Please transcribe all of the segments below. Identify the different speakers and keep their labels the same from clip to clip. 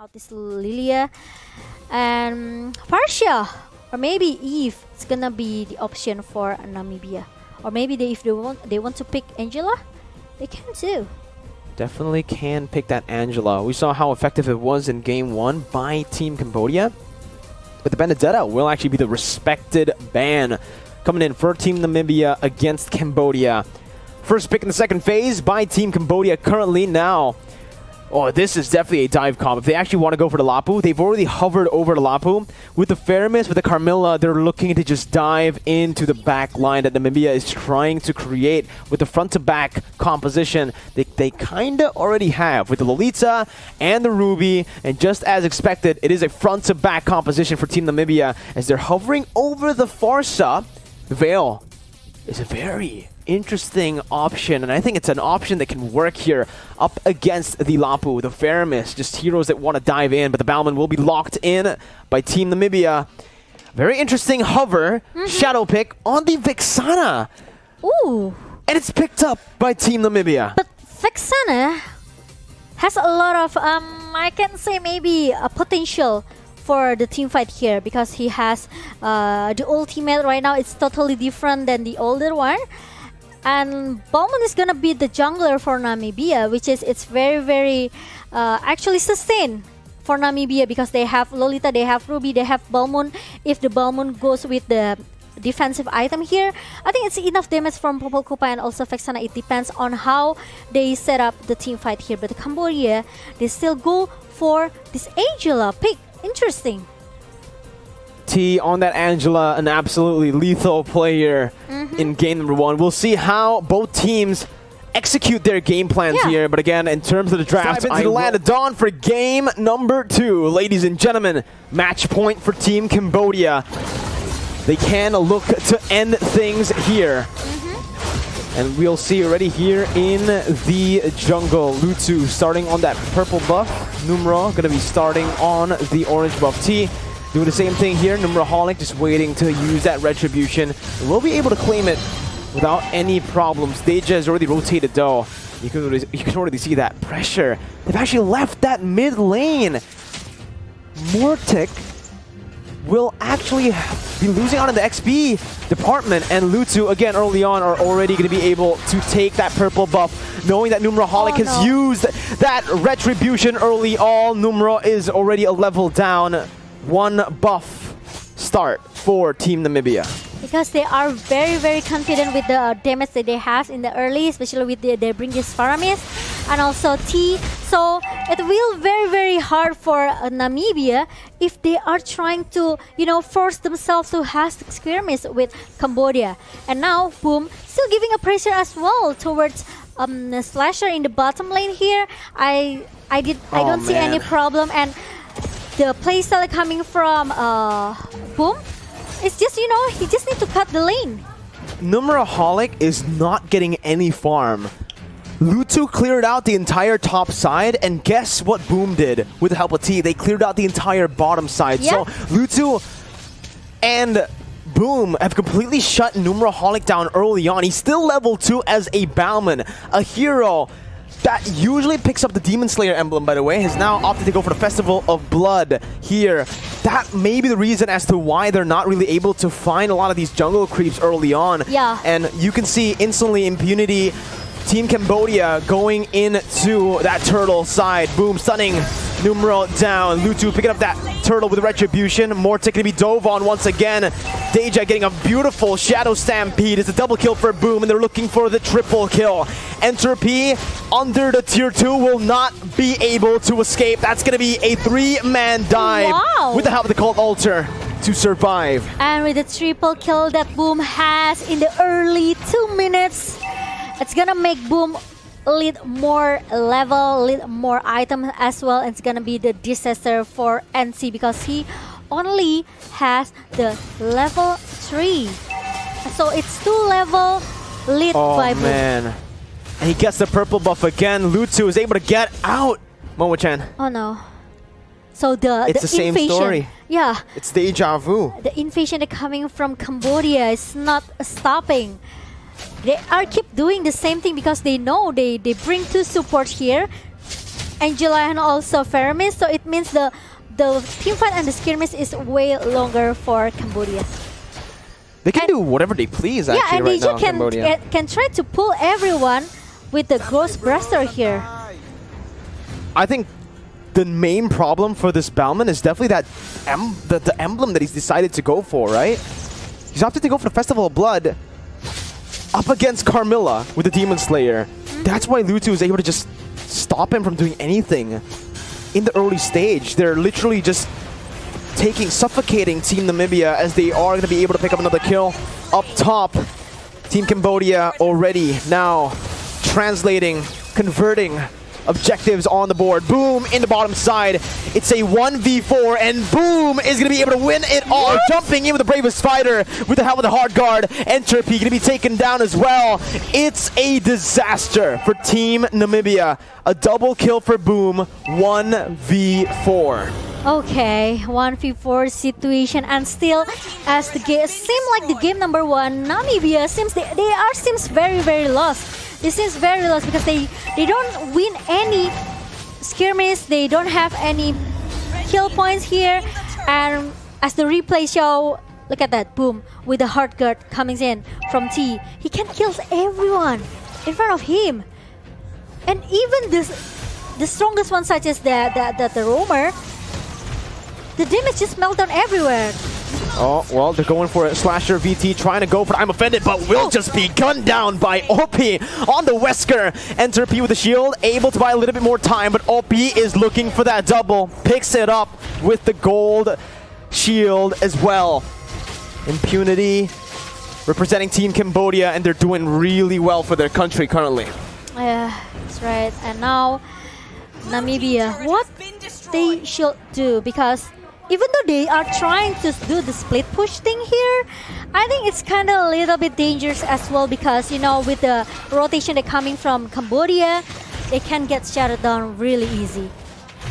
Speaker 1: out this Lilia and Partia, or maybe Eve. It's gonna be the option for Namibia, or maybe if they want to pick Angela, they can too.
Speaker 2: Definitely can pick that Angela. We saw how effective it was in game 1 by Team Cambodia. But the Benedetta will actually be the respected ban coming in for Team Namibia against Cambodia. First pick in the second phase by Team Cambodia currently now. Oh, this is definitely a dive comp. If they actually want to go for the Lapu, they've already hovered over the Lapu. With the Faramis, with the Carmilla, they're looking to just dive into the back line that Namibia is trying to create with the front-to-back composition they kind of already have with the Lolita and the Ruby. And just as expected, it is a front-to-back composition for Team Namibia as they're hovering over the Farsa. Veil is a very interesting option, and I think it's an option that can work here up against the Lapu, the Faramis, just heroes that want to dive in, but the Balman will be locked in by Team Namibia. Very interesting hover, shadow pick on the Vexana.
Speaker 1: Ooh.
Speaker 2: And it's picked up by Team Namibia.
Speaker 1: But Vexana has a lot of, I can say maybe a potential for the team fight here, because he has the ultimate right now. It's totally different than the older one. And Bowman is gonna be the jungler for Namibia, which is it's very actually sustained for Namibia, because they have Lolita, they have Ruby, they have Bowman. If the Bowman goes with the defensive item here, I think it's enough damage from Popol Kupa and also Vexana. It depends on how they set up the team fight here. But Cambodia, they still go for this Angela pick. Interesting.
Speaker 2: T on that Angela, an absolutely lethal player in game number 1. We'll see how both teams execute their game plans here. But again, in terms of the draft, into the land of dawn for game number 2. Ladies and gentlemen, match point for Team Cambodia. They can look to end things here. And we'll see already here in the jungle. Lutu starting on that purple buff. Numero going to be starting on the orange buff. T doing the same thing here. Numeraholic just waiting to use that retribution. And we'll be able to claim it without any problems. Deja has already rotated though. You can already see that pressure. They've actually left that mid lane. Mortic will actually be losing out in the XP department, and Lutu again early on are already going to be able to take that purple buff, knowing that Numeraholic has used that retribution early on. Numero is already a level down. 1 buff start for Team Namibia.
Speaker 1: Because they are very confident with the damage that they have in the early, especially with they bring this Faramis and also T. So it will very hard for Namibia if they are trying to, force themselves to have skirmish with Cambodia. And now, boom, still giving a pressure as well towards Slasher in the bottom lane here. I don't see any problem, and the playstyle coming from Boom. It's just, he just needs to cut the lane.
Speaker 2: Numeraholic is not getting any farm. Lutu cleared out the entire top side, and guess what Boom did with the help of T? They cleared out the entire bottom side. So Lutu and Boom have completely shut Numeraholic down early on. He's still level 2 as a Bowman, a hero that usually picks up the Demon Slayer emblem, by the way, has now opted to go for the Festival of Blood here. That may be the reason as to why they're not really able to find a lot of these jungle creeps early on.
Speaker 1: Yeah.
Speaker 2: And you can see instantly Impunity, Team Cambodia going into that turtle side. Boom, stunning Numero down. Lutu picking up that turtle with retribution. Mortic gonna be dove on once again. Deja getting a beautiful Shadow Stampede. It's a double kill for Boom, and they're looking for the triple kill. Entropy under the tier 2 will not be able to escape. That's gonna be a 3-man dive with the help of the Cult Altar to survive.
Speaker 1: And with the triple kill that Boom has in the early 2 minutes, it's gonna make Boom lead more level, lead more items as well. It's gonna be the disaster for NC because he only has the level 3. So it's 2 level lead by Boom.
Speaker 2: Oh man. And he gets the purple buff again. Lutu is able to get out. Momo-chan.
Speaker 1: Oh no. So
Speaker 2: it's the same
Speaker 1: invasion,
Speaker 2: story.
Speaker 1: Yeah.
Speaker 2: It's deja vu.
Speaker 1: The invasion coming from Cambodia is not stopping. They are keep doing the same thing because they know they bring 2 support here. Angela and also Fermis. So it means the team fight and the skirmish is way longer for Cambodia.
Speaker 2: They can do whatever they please actually
Speaker 1: yeah, and
Speaker 2: right now,
Speaker 1: DJ
Speaker 2: Cambodia.
Speaker 1: can try to pull everyone with the Ghost Blaster here.
Speaker 2: I think the main problem for this Bauman is definitely that the emblem that he's decided to go for, right? He's opted to go for the Festival of Blood up against Carmilla with the Demon Slayer. That's why Lutu is able to just stop him from doing anything in the early stage. They're literally just suffocating Team Namibia as they are going to be able to pick up another kill up top. Team Cambodia already now translating, converting objectives on the board. Boom in the bottom side. It's a 1v4 and Boom is going to be able to win it all. What? Jumping in with the bravest fighter with the help of the hard guard. Entropy going to be taken down as well. It's a disaster for Team Namibia. A double kill for Boom. 1v4.
Speaker 1: Okay, 1v4 situation, and still, as the game seems like the game number one, Namibia seems seems very lost. They seems very lost because they don't win any skirmish. They don't have any kill points here, and as the replay show, look at that, Boom with the hard guard coming in from T. He can kill everyone in front of him, and even the strongest one, such as the roamer. The damage just melt down everywhere.
Speaker 2: Oh, well, they're going for a Slasher VT, trying to go for I'm Offended, but will just be gunned down by OP on the Wesker. Entropy with the shield, able to buy a little bit more time, but OP is looking for that double. Picks it up with the gold shield as well. Impunity representing Team Cambodia, and they're doing really well for their country currently.
Speaker 1: Yeah, that's right. And now, Namibia, what they should do, because even though they are trying to do the split push thing here, I think it's kind of a little bit dangerous as well, because, you know, with the rotation they're coming from Cambodia, they can get shut down really easy.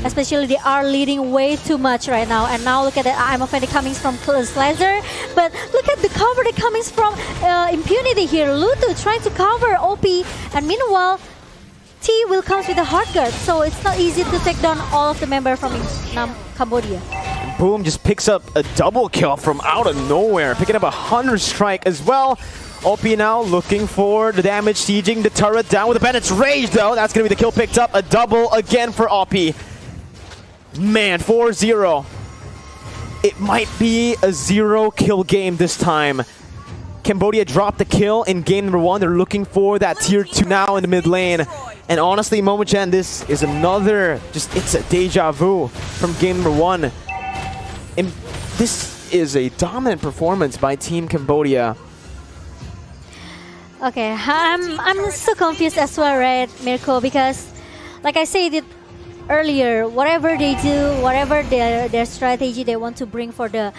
Speaker 1: Especially they are leading way too much right now. And now look at that, I'm Offended coming from Slicer. But look at the cover that coming from Impunity here. Lutu trying to cover OP, and meanwhile, T will come with a hard guard, so it's not easy to take down all of the members from Cambodia.
Speaker 2: Boom just picks up a double kill from out of nowhere, picking up a 100 strike as well. OP now looking for the damage, sieging the turret down with the Bandit's Rage though. That's going to be the kill picked up. A double again for OP. Man, 4-0. It might be a 0-kill game this time. Cambodia dropped the kill in game number 1. They're looking for that tier 2 now in the mid lane. And honestly, Momochan, this is another, it's a deja vu from game number 1. And this is a dominant performance by Team Cambodia.
Speaker 1: Okay, I'm so confused as well, right, Mirko? Because, like I said earlier, whatever they do, whatever their strategy they want to bring for the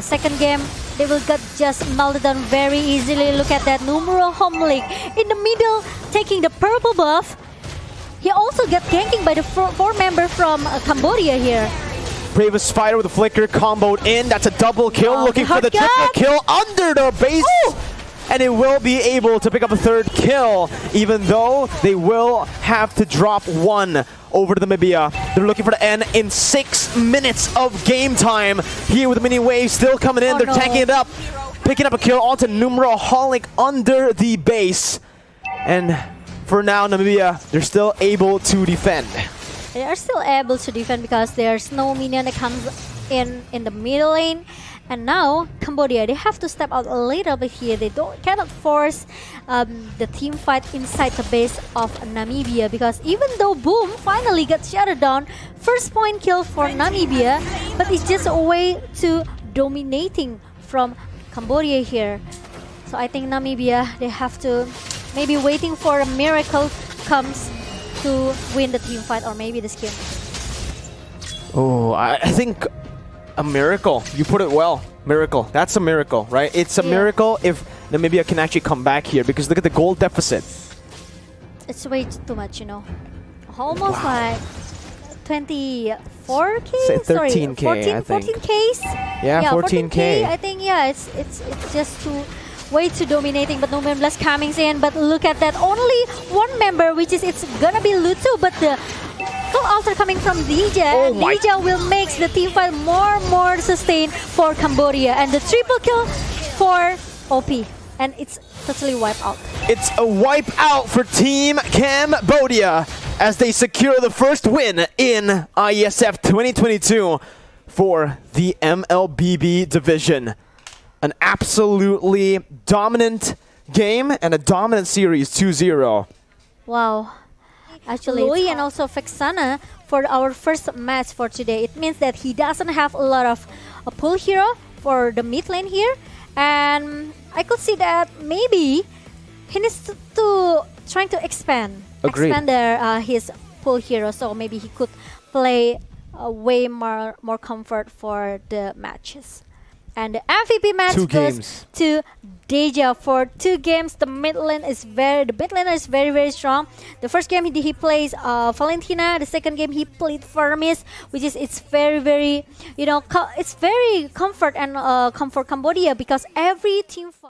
Speaker 1: second game, they will get just melted down very easily. Look at that, Numero Homelick in the middle, taking the purple buff. He also got ganking by the four member from Cambodia here.
Speaker 2: Bravest Fighter with a flicker comboed in. That's a double kill, looking for the triple kill under the base. Ooh! And it will be able to pick up a third kill, even though they will have to drop one over to Namibia. They're looking for the end in 6 minutes of game time. Here with the mini wave still coming in. They're tanking it up, picking up a kill onto Numero Holic under the base. And for now, Namibia, they're still able to defend.
Speaker 1: They are still able to defend because there's no minion that comes in the middle lane. And now, Cambodia, they have to step out a little bit here. They cannot force the team fight inside the base of Namibia, because even though Boom finally got shut down, first point kill for Namibia, but it's just a way to dominating from Cambodia here. So I think Namibia, they have to maybe waiting for a miracle comes to win the team fight, or maybe the skin.
Speaker 2: Oh, I think a miracle. You put it well. Miracle. That's a miracle, right? It's a miracle if Namibia can actually come back here, because look at the gold deficit.
Speaker 1: It's way too much, you know. Almost like 24k?
Speaker 2: Say 13k,
Speaker 1: sorry,
Speaker 2: I think.
Speaker 1: 14ks?
Speaker 2: Yeah, 14k.
Speaker 1: I think, yeah, it's just way too dominating, but no members coming in. But look at that, only one member, which is it's gonna be Lutu, but the ults are coming from DJ.
Speaker 2: Oh
Speaker 1: And
Speaker 2: my-
Speaker 1: DJ will make the team fight more sustained for Cambodia. And the triple kill for OP. And it's totally wiped out.
Speaker 2: It's a wipe out for Team Cambodia as they secure the first win in IESF 2022 for the MLBB division. An absolutely dominant game and a dominant series 2-0.
Speaker 1: Wow. Actually, Louis and also Fexana for our first match for today. It means that he doesn't have a lot of a pull hero for the mid lane here. And I could see that maybe he needs to trying to expand
Speaker 2: Agreed.
Speaker 1: his pull hero. So maybe he could play way more comfort for the matches. And the MVP match
Speaker 2: 2
Speaker 1: goes
Speaker 2: games.
Speaker 1: to Deja for 2 games. The mid laner is very strong. The first game he plays Valentina. The second game he played Fermis, which is it's very it's very comfort and comfort Cambodia because every team.